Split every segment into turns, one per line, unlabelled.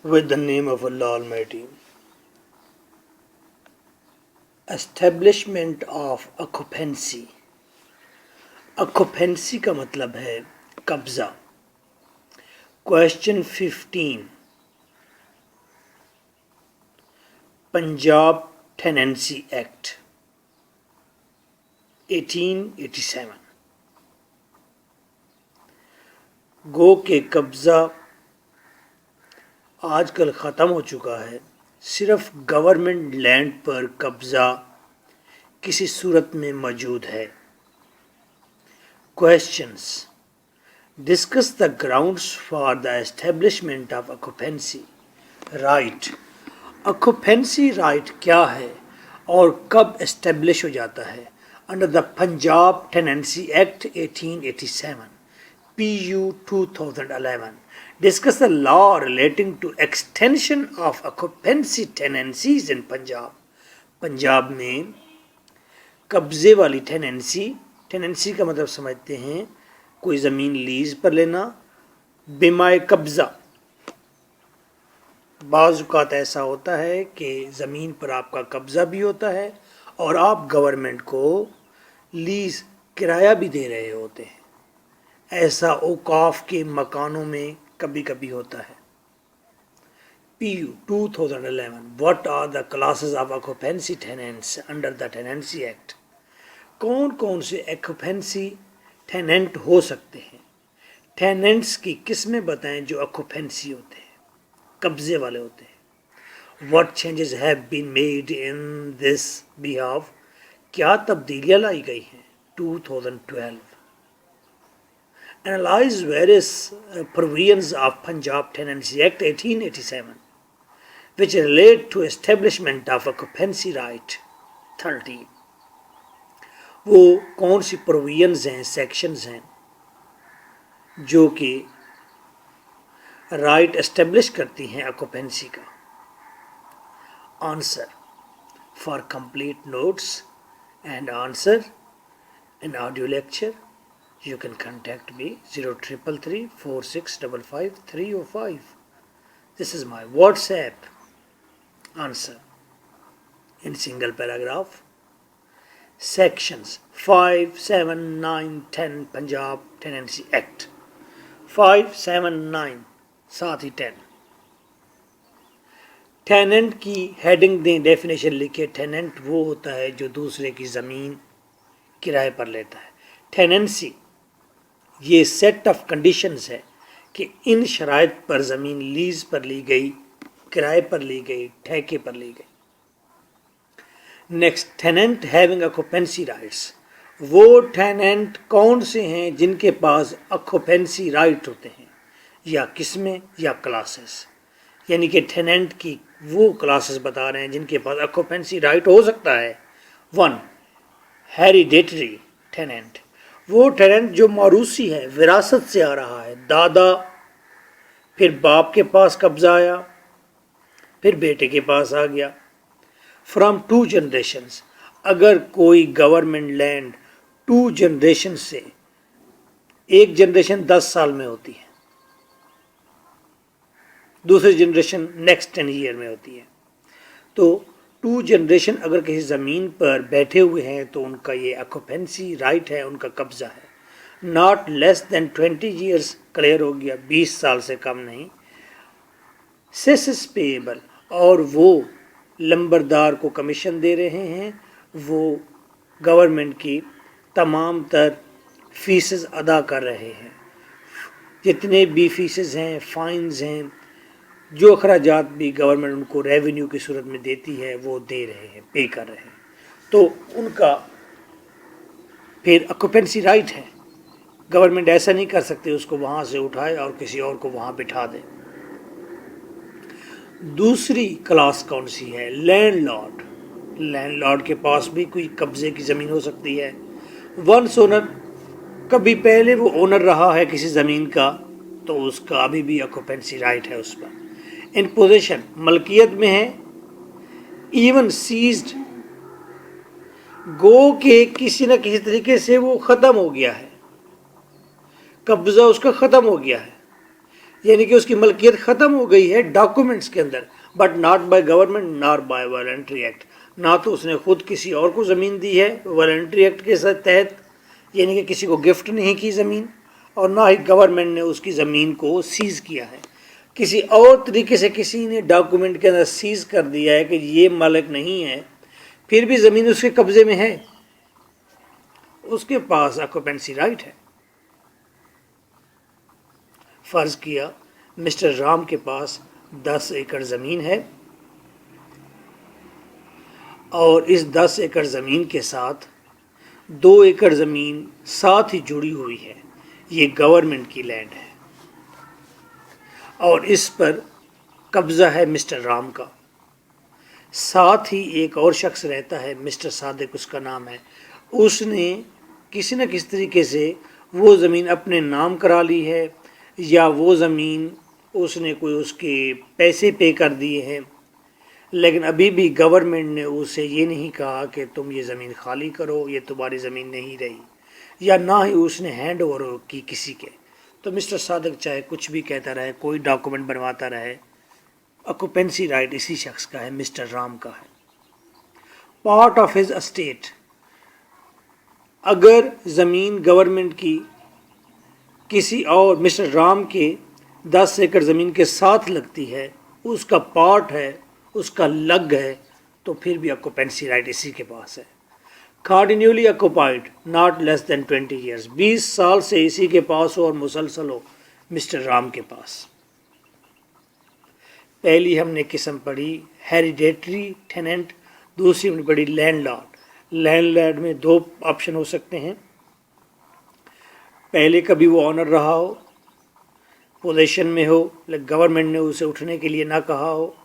With the name of Allah Almighty. Establishment of occupancy. Occupancy का मतलब है कब्जा. Question 15. Punjab Tenancy Act 1887. गो के कब्जा आजकल ख़त्म हो चुका है. सिर्फ गवर्नमेंट लैंड पर कब्जा किसी सूरत में मौजूद है. Questions. Discuss the grounds for the establishment of occupancy right. Occupancy right क्या है और कब एस्टेब्लिश हो जाता है? Under the Punjab tenancy act 1887 PU 2011. Discuss the law relating to extension of occupancy tenancies in Punjab. Punjab में कब्जे वाली टेनेंसी का मतलब समझते हैं कोई ज़मीन लीज पर लेना बिमाए कब्ज़ा. बाज़ औक़ात ऐसा होता है कि ज़मीन पर आपका कब्ज़ा भी होता है और आप गवर्नमेंट को लीज किराया भी दे रहे होते हैं. ऐसा औक़ाफ़ के मकानों में कभी कभी होता है. PU 2011. What are the classes of occupancy tenants under the Tenancy Act? कौन कौन से occupancy tenant हो सकते हैं? Tenants की किस्में बताएं जो occupancy होते हैं, कब्जे वाले होते हैं. What changes have been made in this behalf? क्या तब्दीलियाँ लाई गई हैं? 2012. Analyze various provisions of Punjab Tenancy Act 1887 which relate to establishment of occupancy right. 13. वो कौन सी प्रोविजंस हैं, सेक्शंस हैं जो कि राइट एस्टेब्लिश करती हैं ऑक्यूपेंसी का? Answer. For complete notes and answer in audio lecture you can contact me 0333 4655 305. This is my WhatsApp. Answer in single paragraph. Sections 5, 7, 9, 10 Punjab Tenancy Act. 5, 7, 9 साथ ही 10. टेनेंट की heading दें, definition लिखे. Tenant वो होता है जो दूसरे की ज़मीन किराए पर लेता है. टेनेंसी ये सेट ऑफ कंडीशंस है कि इन शराइत पर ज़मीन लीज पर ली गई, किराए पर ली गई, ठेके पर ली गई. Next, tenant having occupancy rights. वो टेनेंट कौन से हैं जिनके पास ऑक्यूपेंसी राइट होते हैं, या किस्में या क्लासेस. यानी कि टेनेंट की वो क्लासेस बता रहे हैं जिनके पास ऑक्यूपेंसी राइट हो सकता है. 1. Hereditary tenant. वो टेनेंट जो मौरूसी है, विरासत से आ रहा है. दादा, फिर बाप के पास कब्जा आया, फिर बेटे के पास आ गया. From 2 generations. अगर कोई गवर्नमेंट लैंड 2 जनरेशन से, एक जनरेशन 10 साल में होती है, दूसरी जनरेशन नेक्स्ट 10 ईयर में होती है, तो 2 जनरेशन अगर किसी ज़मीन पर बैठे हुए हैं तो उनका ये ऑक्यूपेंसी राइट है, उनका कब्ज़ा है. Not less than 20 years. Clear हो गया, 20 साल से कम नहीं. Cess is payable. और वो लंबरदार को कमीशन दे रहे हैं, वो गवर्नमेंट की तमाम तर फीसेस अदा कर रहे हैं. जितने भी फीसेस हैं, फाइन्स हैं, जो अखराजात भी गवर्नमेंट उनको रेवेन्यू की सूरत में देती है वो दे रहे हैं, पे कर रहे हैं, तो उनका फिर ऑक्यूपेंसी राइट है. गवर्नमेंट ऐसा नहीं कर सकते उसको वहाँ से उठाए और किसी और को वहाँ बिठा दे. दूसरी क्लास कौन सी है? लैंडलॉर्ड. लैंडलॉर्ड के पास भी कोई कब्जे की ज़मीन हो सकती है. वंस ओनर, कभी पहले वो ओनर रहा है किसी ज़मीन का तो उसका अभी भी ऑक्यूपेंसी राइट है उस पर. इन पोजीशन, मलकियत में है. इवन सीज्ड, गो के किसी न किसी तरीके से वो ख़त्म हो गया है, कब्ज़ा उसका ख़त्म हो गया है. यानी कि उसकी मलकियत ख़त्म हो गई है डॉक्यूमेंट्स के अंदर, but not by government not by voluntary act. ना तो उसने खुद किसी और को ज़मीन दी है वॉलंटरी एक्ट के तहत, यानी कि किसी को गिफ्ट नहीं की ज़मीन, और ना ही गवर्नमेंट ने उसकी ज़मीन को सीज़ किया है। किसी और तरीके से किसी ने डॉक्यूमेंट के अंदर सीज़ कर दिया है कि ये मालिक नहीं है, फिर भी ज़मीन उसके कब्ज़े में है, उसके पास ऑक्यूपेंसी राइट है। फ़र्ज़ किया मिस्टर राम के पास 10 एकड़ ज़मीन है और इस 10 एकड़ ज़मीन के साथ 2 एकड़ ज़मीन साथ ही जुड़ी हुई है, ये गवर्नमेंट की लैंड है और इस पर कब्ज़ा है मिस्टर राम का। साथ ही एक और शख्स रहता है मिस्टर सादिक उसका नाम है, उसने किसी न किसी तरीके से वो ज़मीन अपने नाम करा ली है या वो ज़मीन उसने कोई उसके पैसे पे कर दिए हैं, लेकिन अभी भी गवर्नमेंट ने उसे ये नहीं कहा कि तुम ये ज़मीन खाली करो, ये तुम्हारी ज़मीन नहीं रही, या ना ही उसने हैंड ओवर की किसी के। तो मिस्टर सादिक चाहे कुछ भी कहता रहे, कोई डॉक्यूमेंट बनवाता रहे, ऑक्यूपेंसी राइट इसी शख्स का है, मिस्टर राम का है। पार्ट ऑफ हिज एस्टेट, अगर ज़मीन गवर्नमेंट की किसी और मिस्टर राम के 10 एकड़ ज़मीन के साथ लगती है, उसका पार्ट है, उसका लग है, तो फिर भी ऑक्यूपेंसी राइट इसी के पास है। Continually occupied not less than 20 years, 20 साल से इसी के पास हो और मुसलसल हो मिस्टर राम के पास। पहली हमने किस्म पढ़ी हेरिडेटरी टेनेंट, दूसरी हमने पढ़ी लैंडलॉर्ड। लैंडलॉर्ड में 2 ऑप्शन हो सकते हैं, पहले कभी वो ऑनर रहा हो, पोजीशन में हो, लेकिन गवर्नमेंट ने उसे उठने के लिए ना कहा हो,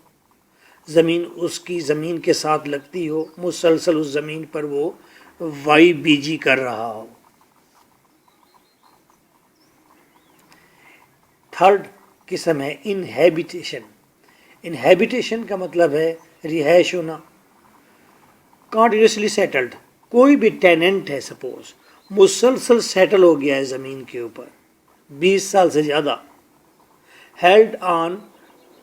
ज़मीन उसकी ज़मीन के साथ लगती हो, मुसलसल उस ज़मीन पर वो YBG कर रहा हो। थर्ड किस्म है इनहैबिटेशन। इनहैबिटेशन का मतलब है रिहाइश होना, कंटिन्यूसली सेटल्ड। कोई भी टेनेंट है, सपोज मुसलसल सेटल हो गया है ज़मीन के ऊपर 20 साल से ज़्यादा, held on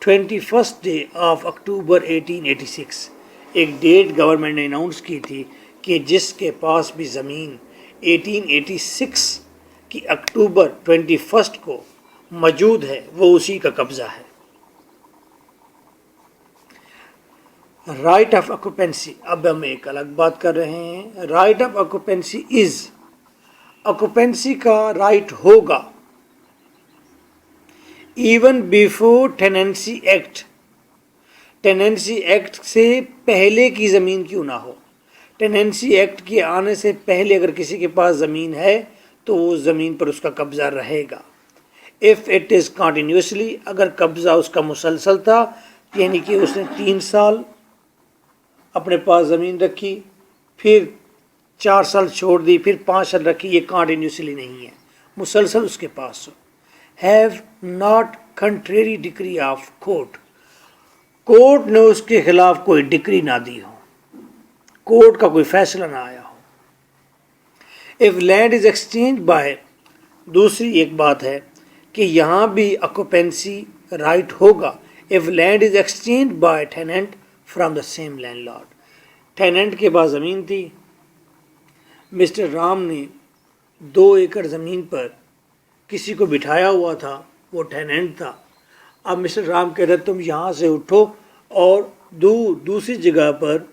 21 day of October 1886, एक डेट गवर्नमेंट ने अनाउंस की थी कि जिसके पास भी ज़मीन 1886 की अक्टूबर 21 को मौजूद है वो उसी का कब्ज़ा है। राइट ऑफ ऑक्यूपेंसी, अब हम एक अलग बात कर रहे हैं। Right of occupancy is, occupancy का राइट होगा even before tenancy act, tenancy act से पहले की ज़मीन क्यों ना हो। टेनेंसी एक्ट के आने से पहले अगर किसी के पास ज़मीन है तो वो ज़मीन पर उसका कब्ज़ा रहेगा। इफ़ इट इज़ कंटिन्यूसली, अगर कब्ज़ा उसका मुसलसल था, यानी कि उसने 3 साल अपने पास ज़मीन रखी, फिर 4 साल छोड़ दी, फिर 5 साल रखी, ये कंटिन्यूसली नहीं है, मुसलसल उसके पास हो। Have not contrary decree of court, court ने उसके खिलाफ कोई डिक्री ना दी हो, कोर्ट का कोई फैसला ना आया हो। If land is exchange by, दूसरी एक बात है कि यहाँ भी ऑक्यूपेंसी राइट होगा if land is exchange by tenant from the same landlord. Tenant के पास ज़मीन थी, मिस्टर राम ने 2 एकड़ ज़मीन पर किसी को बिठाया हुआ था, वो टेनेंट था। अब मिस्टर राम कह रहे तुम यहाँ से उठो और दूसरी जगह पर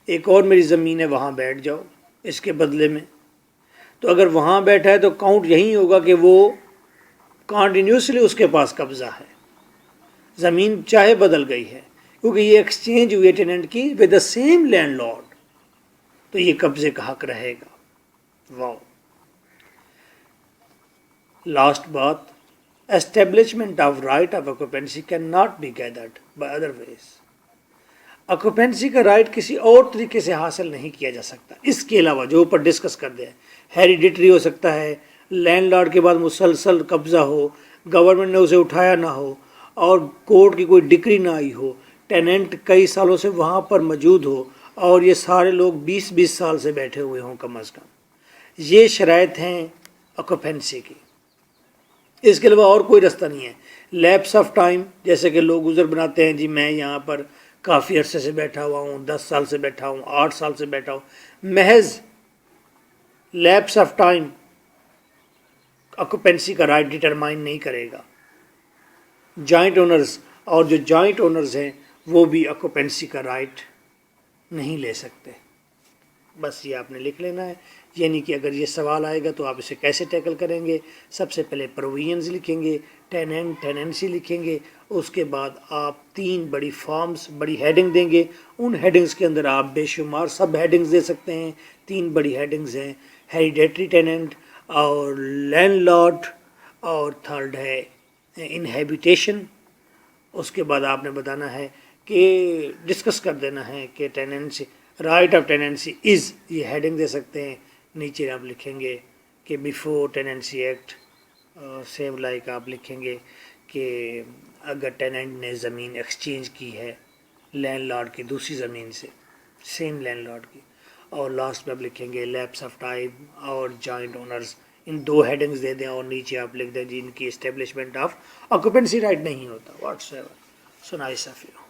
एक और मेरी ज़मीन है, वहाँ बैठ जाओ इसके बदले में। तो अगर वहाँ बैठा है तो काउंट यही होगा कि वो कंटिन्यूसली उसके पास कब्ज़ा है, ज़मीन चाहे बदल गई है, क्योंकि ये एक्सचेंज हुई है टेनेंट की विद द सेम लैंडलॉर्ड, तो ये कब्ज़े का हक रहेगा। वाह। लास्ट बात, establishment of right of occupancy can not be gathered by other ways. Occupancy का राइट किसी और तरीके से हासिल नहीं किया जा सकता, इसके अलावा जो ऊपर डिस्कस कर दिया है। हेरिडिटरी हो सकता है, लैंडलॉर्ड के बाद मुसलसल कब्ज़ा हो, गवर्नमेंट ने उसे उठाया ना हो और कोर्ट की कोई डिक्री ना आई हो, टेनेंट कई सालों से वहाँ पर मौजूद हो और ये सारे लोग 20-20 साल से बैठे हुए हों कम अज़ कम। ये शराइत हैं ऑक्यूपेंसी की। اس کے علاوہ اور کوئی راستہ نہیں ہے. لیپس آف ٹائم، جیسے کہ لوگ عذر بناتے ہیں جی میں یہاں پر کافی عرصے سے بیٹھا ہوا ہوں، 10 سال سے بیٹھا ہوں، 8 سال سے بیٹھا ہوں. محض لیپس آف ٹائم آکوپینسی کا رائٹ ڈٹرمائن نہیں کرے گا. جوائنٹ اونرز، اور جو جوائنٹ اونرز ہیں وہ بھی آکوپینسی کا رائٹ نہیں لے سکتے. بس یہ آپ نے لکھ لینا ہے. یعنی کہ اگر یہ سوال آئے گا تو آپ اسے کیسے ٹیکل کریں گے؟ سب سے پہلے پروویژنز لکھیں گے، ٹیننٹ ٹیننسی لکھیں گے، اس کے بعد آپ 3 بڑی فارمز، بڑی ہیڈنگ دیں گے. ان ہیڈنگز کے اندر آپ بے شمار سب ہیڈنگز دے سکتے ہیں. 3 بڑی ہیڈنگز ہیں، ہیریڈیٹری ٹیننٹ اور لینڈ لارڈ، اور تھرڈ ہے انہیبیٹیشن. اس کے بعد آپ نے بتانا ہے کہ ڈسکس کر دینا ہے کہ ٹیننسی، رائٹ آف ٹیننسی از، یہ ہیڈنگ دے سکتے ہیں. نیچے آپ لکھیں گے کہ before Tennessee act, same like آپ لکھیں گے کہ اگر ٹیننٹ نے زمین ایکسچینج کی ہے لینڈ لارڈ کی دوسری زمین سے، سیم لینڈ لارڈ کی. اور لاسٹ میں آپ لکھیں گے لیپس آف ٹائم اور جوائنٹ اونرز. ان 2 ہیڈنگز دے دیں اور نیچے آپ لکھ دیں جی ان کی اسٹیبلشمنٹ آف آکوپینسی رائٹ نہیں ہوتا. What's ever. So nice of you.